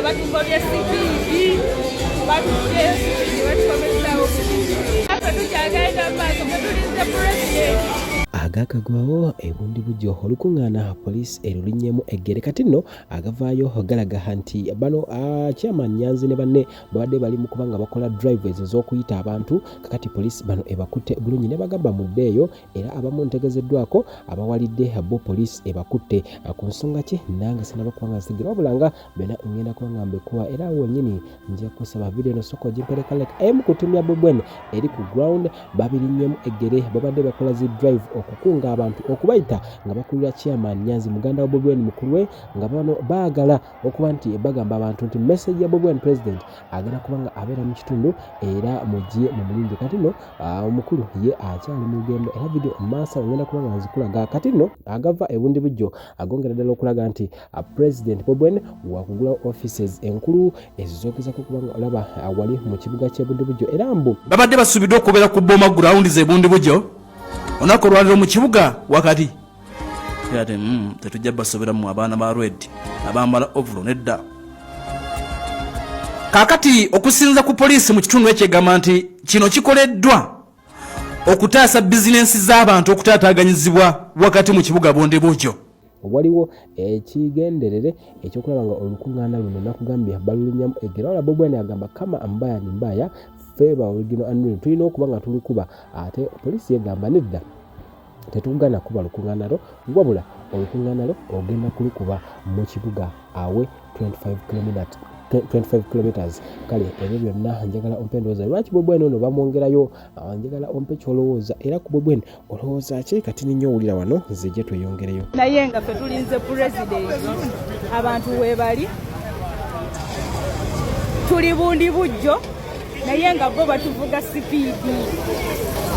batumba bya CPD batuje CPD batukomezawo apa tukyagenda maaso mutulize president agakagwawo ebundi bujjo olukuŋŋaana poliisi erulinnyemu eggere kati nno agavaayo galaga nti bano chairman Nyanzi ne banne babadde bali mu kubanga bakola drives ez'okuyita abantu kakati poliisi bano ebakutte bulungi ne bagamba mudde eyo era abamu ntegezeddwako abawalidde bo poliisi ebakutte ku nsonga ki nange sinaba kubanga nsigira wabulanga bena ngenda kubanga mbekuwa era wennyini nja kusaba video eno soko gimpereka like emu kutumya bwebwene eri ku ground babirinnyemu eggere babadde bakola zi drive okukunga abantu okubayita nga bakulira chairman Nyanzi muganda wa Bobi Wine mukulu we nga bano baagala okuba nti bagamba abantu nti message ya Bobi Wine president agenda kubanga abeera mu kitundu era mujje mu mulindi kati nno omukulu ye akyali mu lugendo era video masa ngenda kubanga nzikulaga kati nno agava ebundi bujjo agongera ddala okulaga nti president Bobi Wine wakugula offices enkulu ezizogezako kubanga olaba wali mu kibuga ky'ebundi bujjo era mbu babadde basubiddwa okubeera ku boma ground z'ebundi bujjo onako lwaliro mu kibuga wakati yate tetujja basoberamu abaana ba red abambala ovolo nedda kakati okusinza ku poliisi mu kitundu ekyegamba nti kino kikoleddwa okutaasa bizinensi z'abantu okutaataaganyizibwa wakati mu kibuga Bundi Bujjo waliwo ekigenderere ekyokulaba nga olukuŋŋaana luno nakugambye balulinnyamu eggera wala Bobi Wine agamba kama mbaya ni mbaya feba original unreal tulina okuba nga tulukuba ate poliisi yegamba nedda tetugana kuba lukuŋŋaana lo wabula olukuŋŋaana lo ogenda kulukuba mu kibuga awe 25 kilometers kale ebyo byonna njagala ompe ndowooza lwaki Bobi Wine ono bamwongerayo njagala ompe kyolowooza era ku Bobi Wine olowooza ki kati ninyo owulira wano nzije tweyongereyo naye nga ffe tulinze president abantu webali tuli Bundi Bujjo naye nga bo batuvuga CPD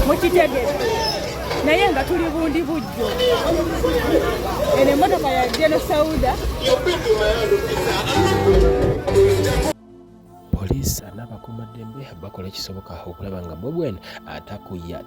mukitegere naye nga tuli Bundi Bujjo ene motoka ya Jeno Sauda poliisi n'abakuumaddembe bakola ekisoboka okulaba nga Bobi Wine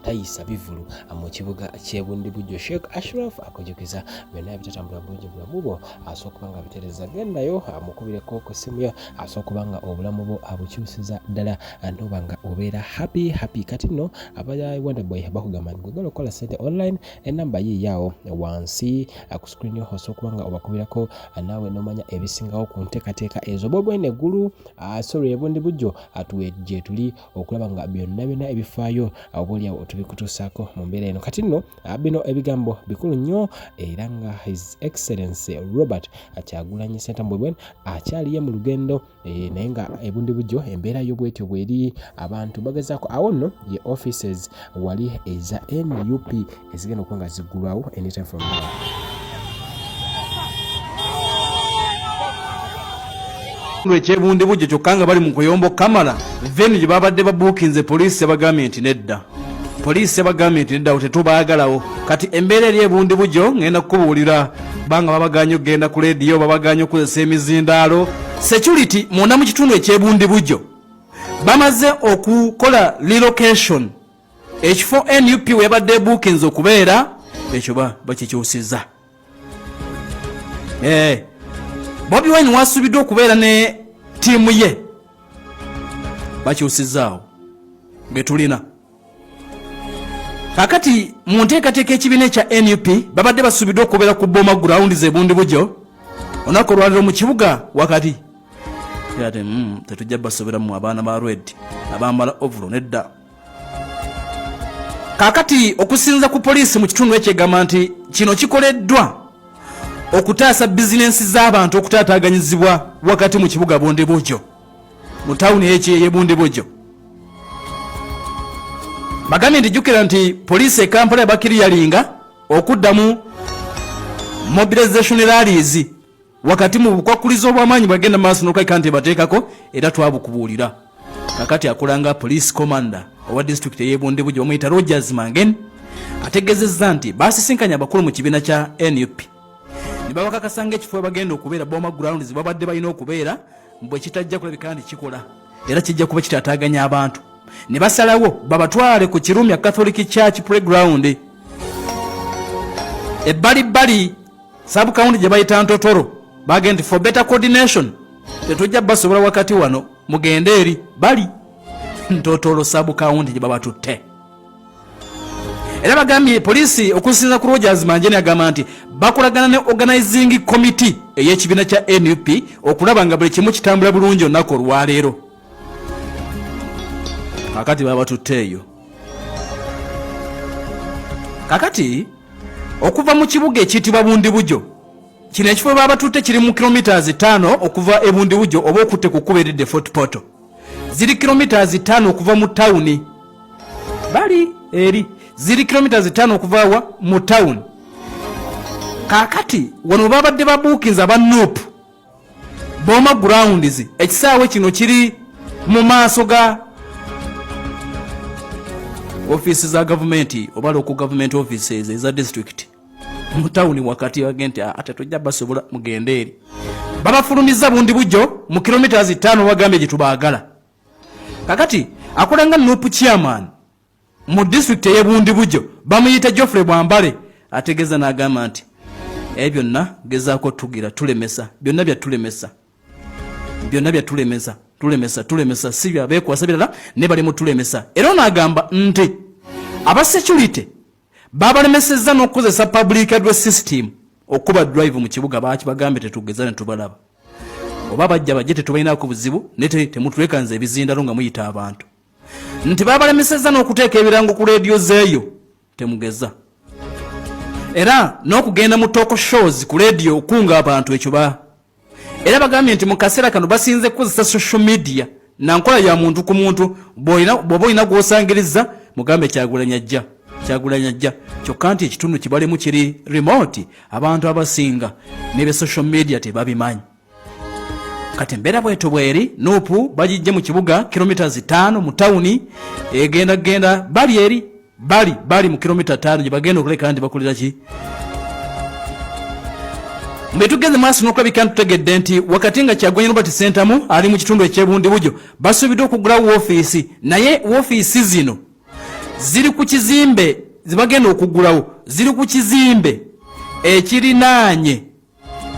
tayisa bivulu mu kibuga ky'ebundi bujjo. Sheikh Ashraf akujjukiza byonna ebitatambula bulungi bulamu bwo asobola kuba nga bitereza gendayo amukubireko ku ssimu yo asobola kuba nga obulamu bwo abukyusiza ddala noba nga obeera happy kati nno aba Wonder Boy bakugamba nti gwegala okukola ssente online enamba yiiyaawo wansi ku screen yo osobola kuba nga obakubirako naawe nomanya ebisingawo ku nteekateeka ezo. Bobi Wine eggulu Bundi Bujjo atuwejje tuli okulaba nga byonna ebifaayo oboolyawo tubikutuusaako mu mbeera eno kati nno bino ebigambo bikulu nnyo era nga His Excellency Robert Kyagulanyi Ssentamu Bobi Wine akyaliye mu lugendo naye nga ebundi bujjo embeera y'obwetyo bweri abantu bagezaako awo nno ye offices wali eza NUP ezigenda okuba nga ziggulwawo anytime from now. Ekyebundi Bujjo kyokka nga bali mu kuyombo kamala veni gye babadde babuukinze poliisi yabagambye nti nedda tetubaagalawo kati embeera eri ebundi Bujjo ngenda kukubuulira banga babaganya okugenda ku leediyo babaganya okukozesa emizindaalo security munda mu kitundu ekyebundi Bujjo bamaze okukola relocation ekifo NUP webadde buukinze okubeera ekyo bakikyusiza Bobi Wine wasubiddwa okubeera ne tiimu ye bakyusizaawo betulina kakati mu nteekateeka ekibiina ekya NUP babadde basubiddwa okubeera ku boma ground z'ebundi Bujjo onako olwaliro mu kibuga wakati yate tetujja basoberamu abaana ba red abambala ovolo nedda kakati okusinza ku poliisi mu kitundu ekyegamba nti kino kikoleddwa okutaasa bizinensi z'abantu okutaataaganyizibwa wakati mu kibuga Bundi Bujjo mu tawuni ye Bundi Bujjo bagambye nti jjukira nti poliisi e Kampala yabakiriyalinga okuddamu mobilization rallies wakati mu bukwakulizo obw'amaanyi bwagenda maaso n'okulabika nti bateekako era twabukubuulira kakati akolanga police commander owa district ye Bundi Bujjo bamuyita Rogers Mangen ategeezezza nti baasisinkanya abakulu mu kibiina kya NUP nibawakakasanga ekifo bagenda okubeera boma grounds babadde balina okubeera mbwe kitajja kulabika nti kikola era kijja kuba kitaataaganya abantu ne basalawo babatwale ku Kirumya Catholic Church playground ebbali sub county gye bayita Ntotoro bagenda for better coordination tetujja basobola wakati wano mugende eri bali ntotolo sabu kaundi gye babatutte. Era bagambye poliisi okusinza ku Rogers Manjeni agamba nti bakolagana ne organizing committee ey'ekibiina kya NUP okulaba nga buli kimu kitambula bulungi olunaku olwaleero. Kakati babatutte eyo. Kakati okuva mu kibuga ekiyitibwa Bundibujo, kino ekifo babatutte kiri mu kilometers 5 okuva e Bundibujo oba okutte ku kkubo eridde Fort Portal. Ziri kilometers 5 okuva mu town bali eri, ziri kilometers 5 okuva mu town. Kakati wano babadde babuukinza aba NUP Boma Grounds, ekisaawe kino kiri mu maaso ga offices za government oba local government offices eza district mu town wakati agenti ate tujja basobola mugende eri. Babafulumiza Bundibujo mu kilometers 5 wagambe gye tubaagala. Kakati akolanga NUP chairman mu district ye Bundibujo bamuyita Geoffrey Bwambale ategeza n'agamba nti byonna gezaako tugira tulemesa, byonna bya tulemesa, byonna bya tulemesa si bya beekwasa birala ne bali mu tulemesa. Era n'agamba nti aba security babalemesezza n'okukozesa public address system okuba drive mu kibuga bakibagambe tetugeza ne tubalaba. Oba bajja bajje tetubalinaako buzibu ne temutwekanza ebizindalo nga muyita abantu. Nti babalemesezza n'okuteeka ebirango ku radio zeeyo temugeza. Era n'okugenda mu talk shows ku radio okunga abantu ekyo ba. Era bagambye nti mu kaseera kano basinze kukozesa social media na nkola ya muntu ku muntu bw'oba olina gw'osangiriza mugambe Kyagulanyi ajja. Kyokka nti ekitundu kibalemu kiri remote abantu abasinga ne social media tebabimanyi. Kati mbeera bweto bweri NUP bagijje mu kibuga kilometers 5 mu town egenda bali eri bali mu kilomita 5 gye bagenda okuleka nti bakolera ki. Mbetugeze maaso n'okulabika tutegedde nti wakati nga Kyagulanyi Robert Ssentamu ali mu kitundu eky'Ebundibujo basuubidde okugulawo woofiisi, naye woofiisi zino ziri ku kizimbe zibagenda okugulawo ziri ku kizimbe ekirinaanye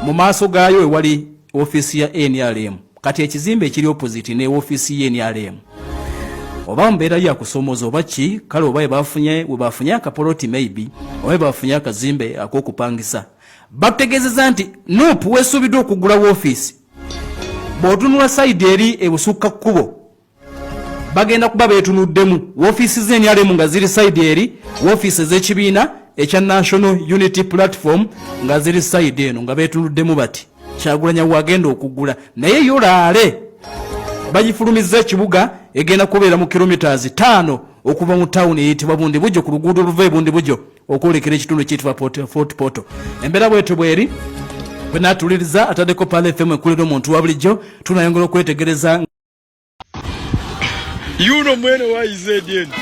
mu maaso gaayo ewali office ya NRM. Kati ekizimbe ekiri opposite ne office ya NRM oba mbeera ya kusomoza oba ki kale oba bafunye akapoloti maybe oba bafunye akazimbe ak'okupangisa. Bategezeza nti NUP weesuubiddwa okugula woofiisi bw'otunula side eri ebusukka kkubo bagenda kuba beetunuddemu woofiisi z'NRM nga ziri side eri, woofiisi ez'ekibiina ekya National Unity Platform nga ziri side eno nga beetunuddemu bati Kyagulanyi wagenda okugula naye yolaale bagifulumiza ekibuga egenda kubeera mu kilometers 5 okuva mu town eyitibwa Bundibujo ku luguudo oluva e Bundibujo okwolekera ekitundu ekiyitibwa Fort Portal. Embeera bwetyo bweri bwe naatuliriza ataddeko Pale FM ekulira omuntu wa bulijjo tunayongera okwetegereza yuno mwene wa izedieni